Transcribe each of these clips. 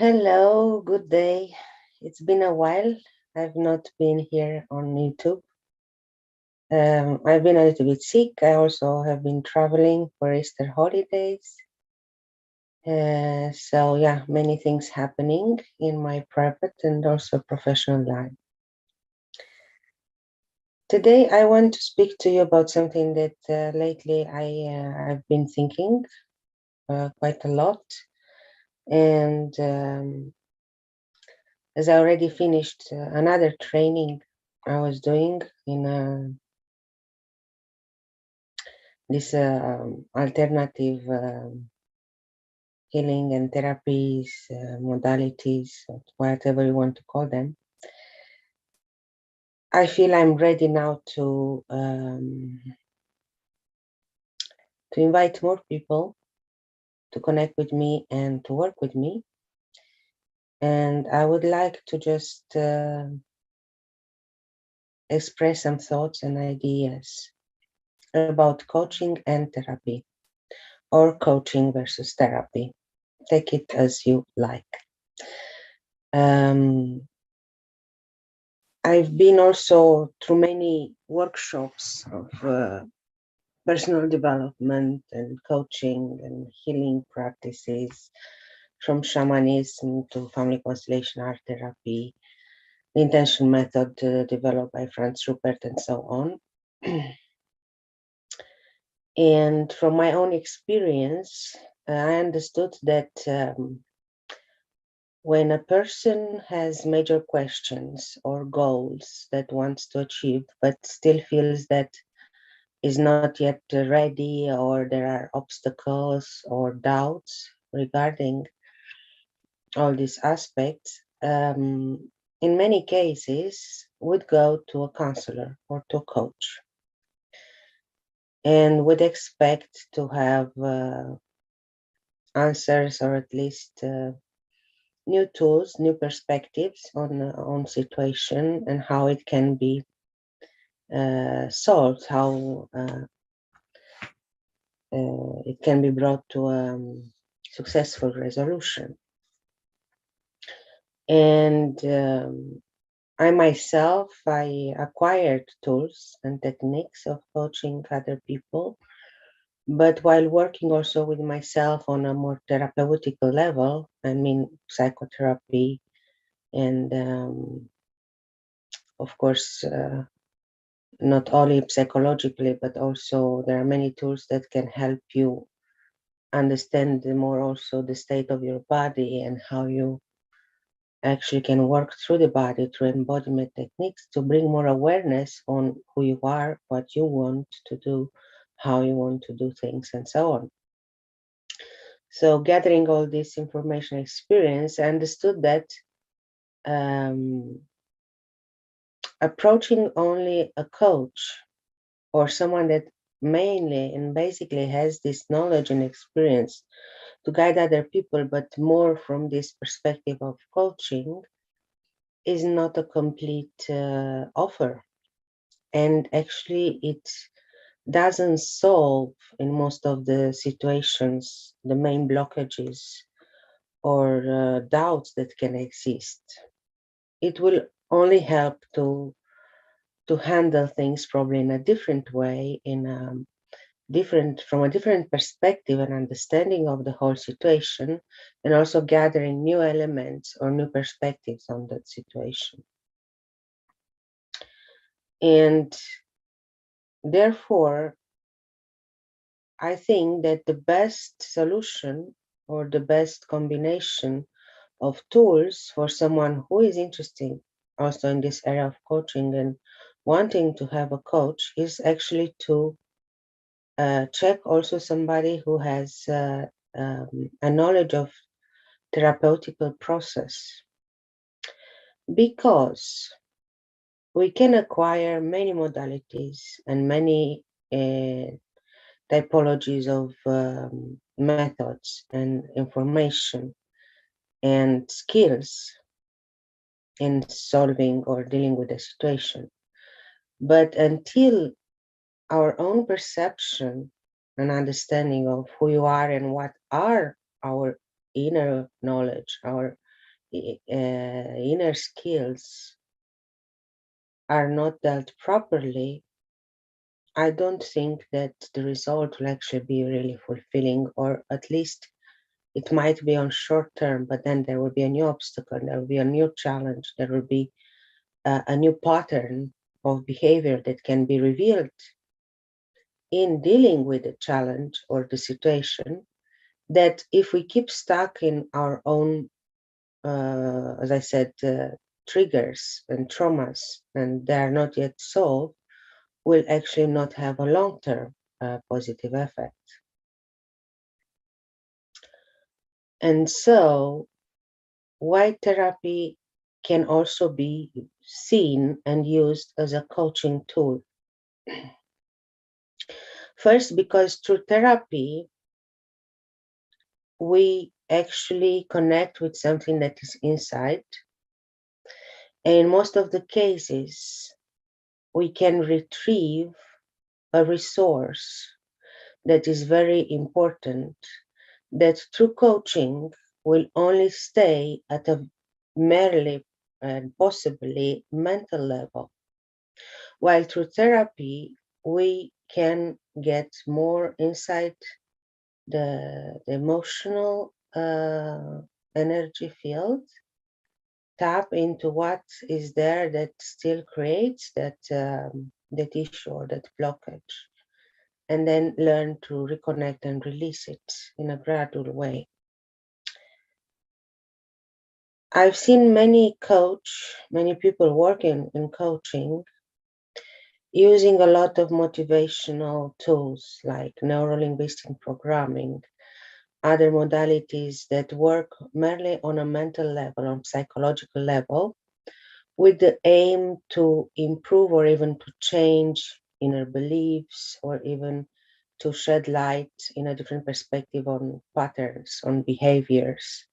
Hello, good day. It's been a while. I've not been here on YouTube. I've been a little bit sick. I also have been traveling for Easter holidays. So yeah, many things happening in my private and also professional life. Today, I want to speak to you about something that lately I've been thinking quite a lot. And as I already finished another training I was doing in this alternative healing and therapies, modalities, whatever you want to call them. I feel I'm ready now to invite more people to connect with me and to work with me. And I would like to just express some thoughts and ideas about coaching and therapy, or coaching versus therapy. Take it as you like. I've been also through many workshops of personal development and coaching and healing practices, from shamanism to family constellation art therapy, the intention method developed by Franz Rupert, and so on. And from my own experience, I understood that when a person has major questions or goals that wants to achieve, but still feels that is not yet ready, or there are obstacles or doubts regarding all these aspects, in many cases would go to a counselor or to a coach and would expect to have answers, or at least new tools, new perspectives on situation and how it can be solved, how it can be brought to a successful resolution. And I acquired tools and techniques of coaching other people, but while working also with myself on a more therapeutical level, I mean psychotherapy, and of course, not only psychologically, but also there are many tools that can help you understand more also the state of your body and how you actually can work through the body through embodiment techniques to bring more awareness on who you are, what you want to do, how you want to do things, and so on. So gathering all this information experience, I understood that approaching only a coach or someone that mainly and basically has this knowledge and experience to guide other people, but more from this perspective of coaching, is not a complete offer. And actually, it doesn't solve in most of the situations the main blockages or doubts that can exist. It will only help to handle things probably in a different way, in a from a different perspective and understanding of the whole situation, and also gathering new elements or new perspectives on that situation. And therefore, I think that the best solution or the best combination of tools for someone who is interested also in this area of coaching and wanting to have a coach is actually to check also somebody who has a knowledge of therapeutical process, because we can acquire many modalities and many typologies of methods and information and skills in solving or dealing with a situation. But until our own perception and understanding of who you are and what are our inner knowledge, our inner skills are not dealt properly, I don't think that the result will actually be really fulfilling, or at least it might be on short term, but then there will be a new obstacle, there will be a new challenge, there will be a new pattern of behavior that can be revealed in dealing with the challenge or the situation, that if we keep stuck in our own, as I said, triggers and traumas, and they are not yet solved, will actually not have a long-term positive effect. And so, why therapy can also be seen and used as a coaching tool. First, because through therapy, we actually connect with something that is inside. And in most of the cases, we can retrieve a resource that is very important, that through coaching will only stay at a merely and possibly mental level, while through therapy we can get more insight the emotional energy field, tap into what is there that still creates that issue or that blockage, and then learn to reconnect and release it in a gradual way. I've seen many people working in coaching using a lot of motivational tools like neurolinguistic programming, other modalities that work merely on a mental level, on psychological level, with the aim to improve or even to change inner beliefs, or even to shed light in a different perspective on patterns, on behaviors,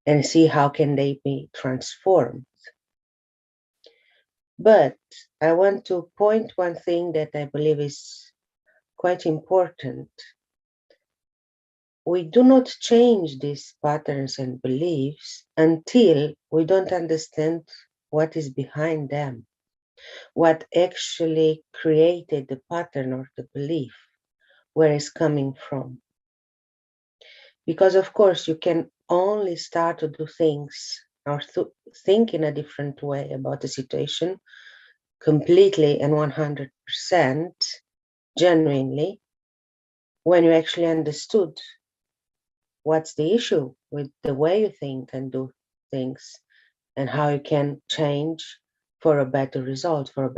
and see how can they be transformed. But I want to point one thing that I believe is quite important. We do not change these patterns and beliefs until we don't understand what is behind them, what actually created the pattern or the belief, where it's coming from. Because of course you can only start to do things or think in a different way about the situation completely and 100% genuinely when you actually understood what's the issue with the way you think and do things, and how you can change for a better result, for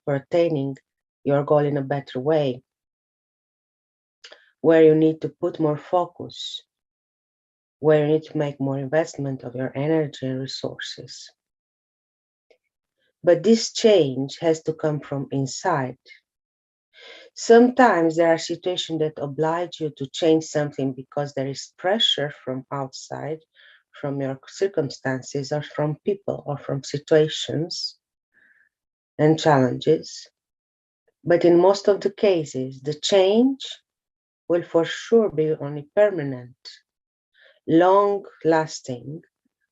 attaining your goal in a better way, where you need to put more focus, where you need to make more investment of your energy and resources. But this change has to come from inside. Sometimes there are situations that oblige you to change something because there is pressure from outside, from your circumstances, or from people, or from situations and challenges. But in most of the cases, the change will for sure be only permanent, long-lasting,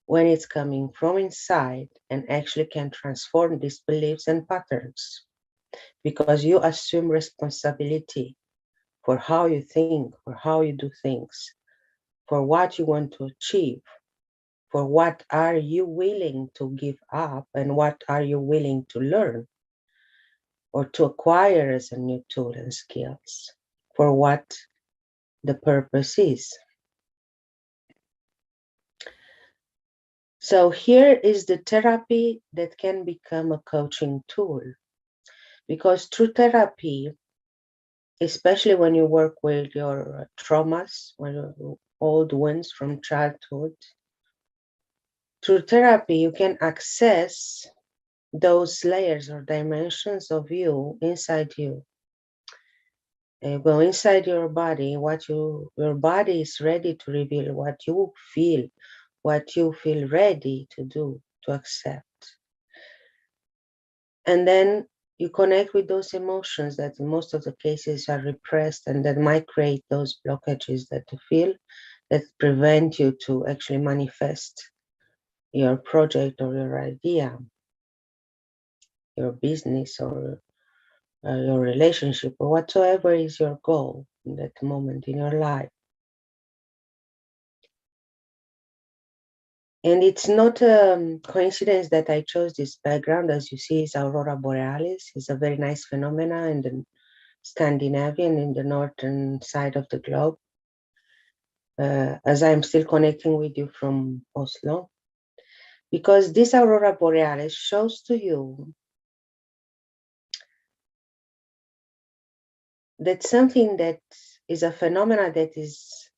when it's coming from inside and actually can transform these beliefs and patterns, because you assume responsibility for how you think, for how you do things, for what you want to achieve, for what are you willing to give up and what are you willing to learn or to acquire as a new tool and skills, for what the purpose is. So here is the therapy that can become a coaching tool, because through therapy, especially when you work with your traumas, when your old wounds from childhood, through therapy, you can access those layers or dimensions of you inside you. You go inside your body, your body is ready to reveal what you feel ready to do, to accept. And then you connect with those emotions that in most of the cases are repressed and that might create those blockages that you feel that prevent you to actually manifest your project or your idea, your business or your relationship, or whatsoever is your goal in that moment in your life. And it's not a coincidence that I chose this background. As you see, is Aurora Borealis. It's a very nice phenomena in the Scandinavian, in the northern side of the globe. As I'm still connecting with you from Oslo, because this Aurora Borealis shows to you that something that is a phenomena that is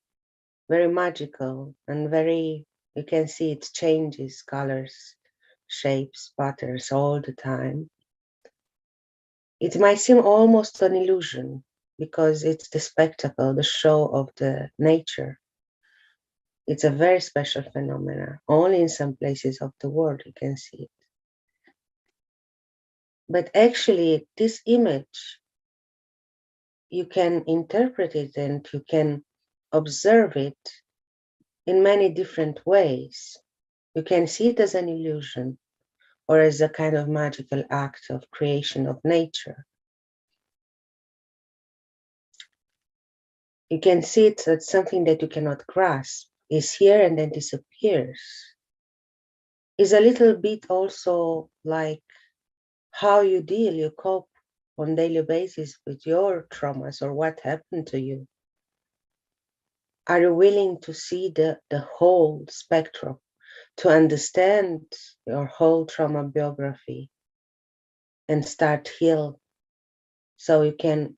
very magical and very, you can see it changes colors, shapes, patterns all the time. It might seem almost an illusion because it's the spectacle, the show of the nature. It's a very special phenomena. Only in some places of the world you can see it. But actually, this image, you can interpret it and you can observe it in many different ways. You can see it as an illusion or as a kind of magical act of creation of nature. You can see it as something that you cannot grasp, is here and then disappears. Is a little bit also like how you deal, you cope on daily basis with your traumas or what happened to you. Are you willing to see the whole spectrum, to understand your whole trauma biography and start heal so you can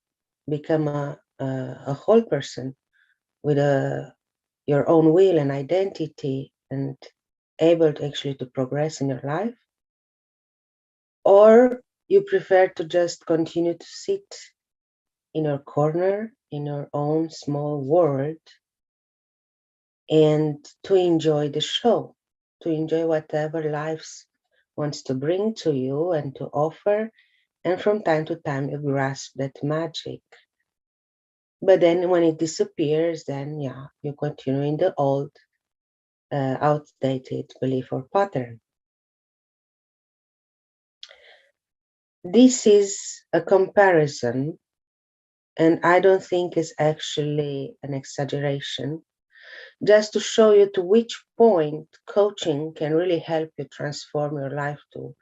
become a whole person with your own will and identity and able to actually to progress in your life? Or you prefer to just continue to sit in your corner, in your own small world, and to enjoy the show, to enjoy whatever life wants to bring to you and to offer, and from time to time you grasp that magic. But then when it disappears, then yeah, you continue in the old, outdated belief or pattern. This is a comparison, and I don't think it's actually an exaggeration, just to show you to which point coaching can really help you transform your life to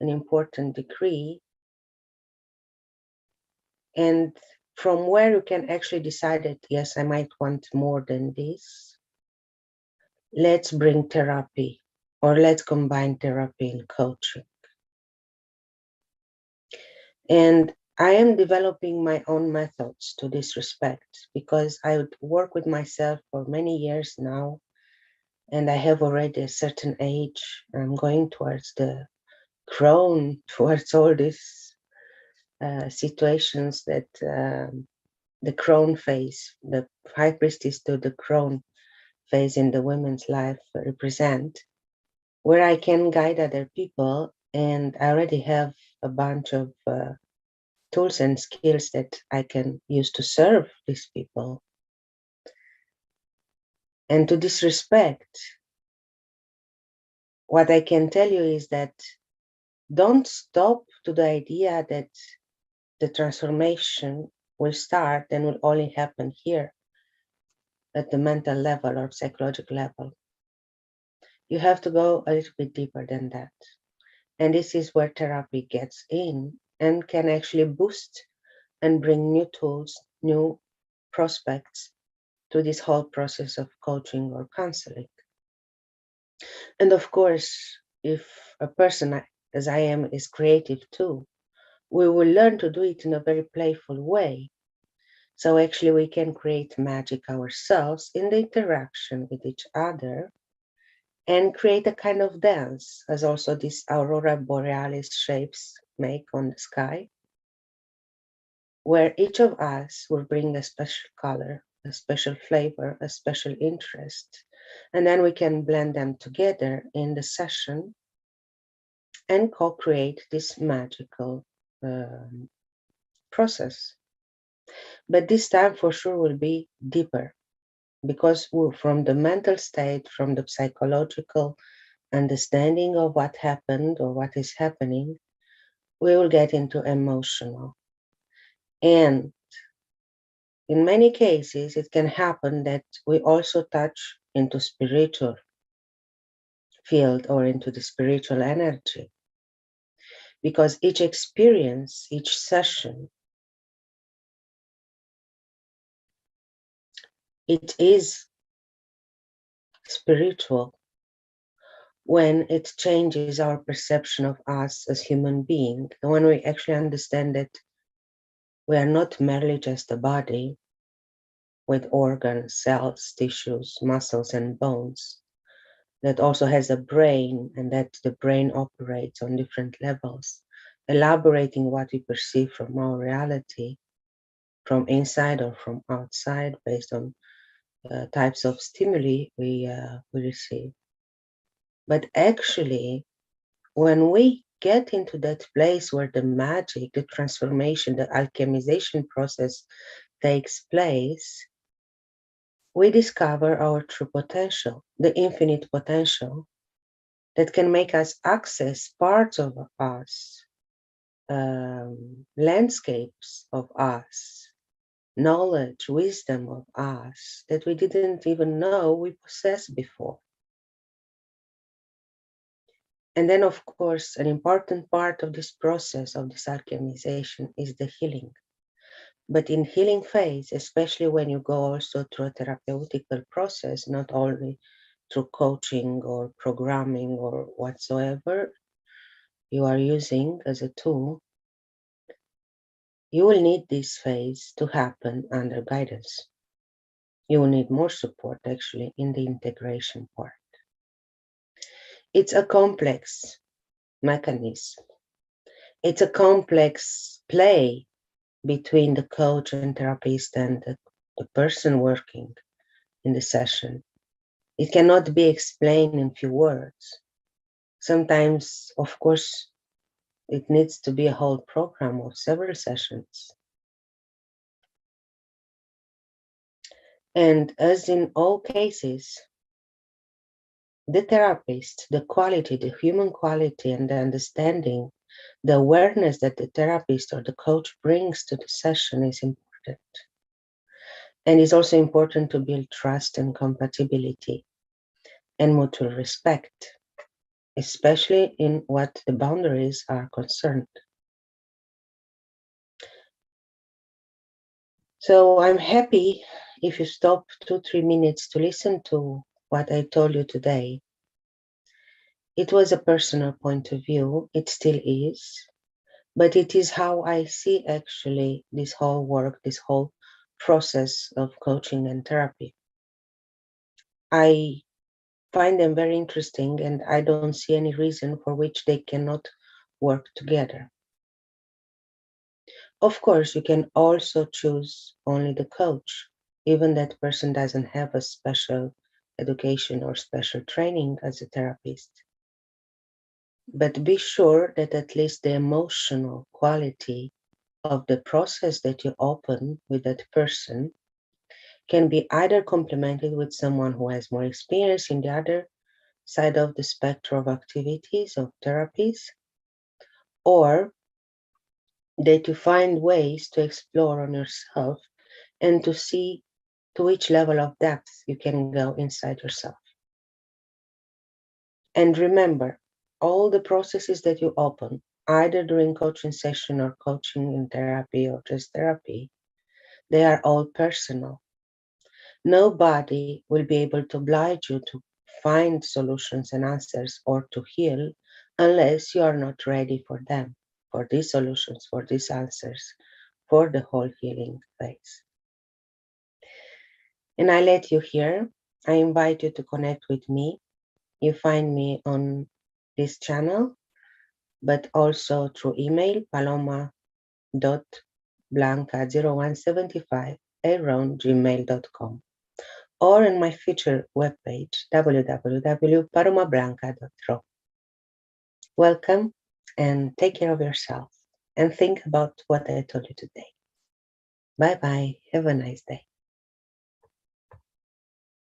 an important degree, and from where you can actually decide that, yes, I might want more than this. Let's bring therapy, or let's combine therapy and coaching. And I am developing my own methods to this respect because I would work with myself for many years now, and I have already a certain age. I'm going towards the crown, towards all these situations that the crown phase, the high priestess to the crown phase in the women's life represent, where I can guide other people, and I already have a bunch of tools and skills that I can use to serve these people. And to this respect, what I can tell you is that don't stop to the idea that the transformation will start and will only happen here at the mental level or psychological level. You have to go a little bit deeper than that. And this is where therapy gets in and can actually boost and bring new tools, new prospects to this whole process of coaching or counseling. And of course, if a person, as I am, is creative too, we will learn to do it in a very playful way. So actually we can create magic ourselves in the interaction with each other and create a kind of dance, as also these aurora borealis shapes make on the sky, where each of us will bring a special color, a special flavor, a special interest, and then we can blend them together in the session and co-create this magical process. But this time for sure will be deeper, because from the mental state, from the psychological understanding of what happened or what is happening, we will get into emotional. And in many cases, it can happen that we also touch into spiritual field or into the spiritual energy. Because each experience, each session, it is spiritual when it changes our perception of us as human beings, when we actually understand that we are not merely just a body with organs, cells, tissues, muscles, and bones, that also has a brain, and that the brain operates on different levels, elaborating what we perceive from our reality, from inside or from outside, based on types of stimuli we receive. But actually, when we get into that place where the magic, the transformation, the alchemization process takes place, we discover our true potential, the infinite potential that can make us access parts of us, landscapes of us, knowledge, wisdom of us that we didn't even know we possessed before. And then, of course, an important part of this process of this alchemization is the healing. But in healing phase, especially when you go also through a therapeutical process, not only through coaching or programming or whatsoever you are using as a tool, you will need this phase to happen under guidance. You will need more support actually in the integration part. It's a complex mechanism. It's a complex play between the coach and therapist and the person working in the session. It cannot be explained in few words. Sometimes, of course, it needs to be a whole program of several sessions. And as in all cases, the therapist, the quality, the human quality and the understanding, the awareness that the therapist or the coach brings to the session is important. And it's also important to build trust and compatibility and mutual respect, especially in what the boundaries are concerned. So I'm happy if you stop 2-3 minutes to listen to what I told you today. It was a personal point of view, it still is, but it is how I see actually this whole work, this whole process of coaching and therapy. I find them very interesting and I don't see any reason for which they cannot work together. Of course, you can also choose only the coach, even that person doesn't have a special education or special training as a therapist. But be sure that at least the emotional quality of the process that you open with that person can be either complemented with someone who has more experience in the other side of the spectrum of activities, of therapies, or that you find ways to explore on yourself and to see to which level of depth you can go inside yourself. And remember, all the processes that you open, either during coaching session or coaching in therapy or just therapy, they are all personal. Nobody will be able to oblige you to find solutions and answers or to heal unless you are not ready for them, for these solutions, for these answers, for the whole healing phase. And I let you here. I invite you to connect with me. You find me on this channel, but also through email, paloma.blanca0175@gmail.com, or on my future webpage, www.palomablanca.ro. Welcome and take care of yourself and think about what I told you today. Bye bye. Have a nice day.